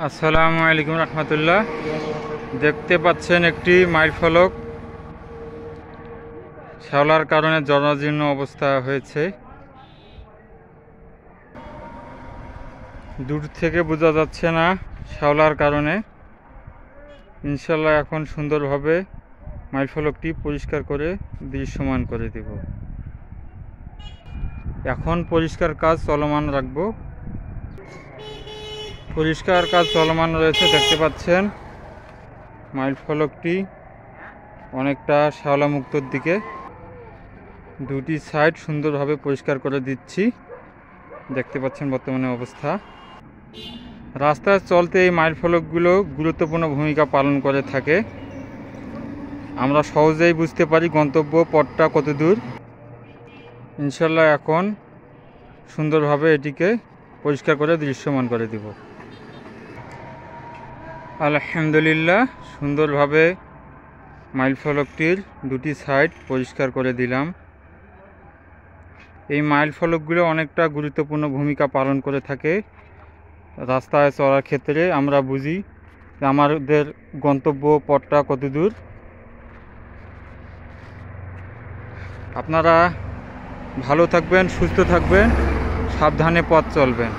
আসসালামু আলাইকুম রহমতুল্লাহ। দেখতে পাচ্ছেন একটি মাইল ফলক শ্যাওলার কারণে জরাজীর্ণ অবস্থা হয়েছে। দূর থেকে বোঝা যাচ্ছে না শ্যাওলার কারণে। ইনশাল্লাহ এখন সুন্দরভাবে মাইল ফলকটি পরিষ্কার করে দৃশ্যমান করে দেব। এখন পরিষ্কার কাজ চলমান রাখব। পরিষ্কার কাজ চলমান রয়েছে। দেখতে পাচ্ছেন মাইল ফলকটি অনেকটা শ্যাওলা মুক্তর দিকে। দুটি সাইড সুন্দরভাবে পরিষ্কার করে দিচ্ছি। দেখতে পাচ্ছেন বর্তমানে অবস্থা। রাস্তায় চলতে এই মাইল ফলকগুলো গুরুত্বপূর্ণ ভূমিকা পালন করে থাকে। আমরা সহজেই বুঝতে পারি গন্তব্য পথটা কত দূর। ইনশাল্লাহ এখন সুন্দরভাবে এটিকে পরিষ্কার করে দৃশ্যমান করে দিব। আলহামদুলিল্লাহ, সুন্দরভাবে মাইল ফলকটির দুটি সাইড পরিষ্কার করে দিলাম। এই মাইল ফলকগুলো অনেকটা গুরুত্বপূর্ণ ভূমিকা পালন করে থাকে রাস্তায় চলার ক্ষেত্রে। আমরা বুঝি যে আমাদের গন্তব্য পথটা কত দূর। আপনারা ভালো থাকবেন, সুস্থ থাকবেন, সাবধানে পথ চলবেন।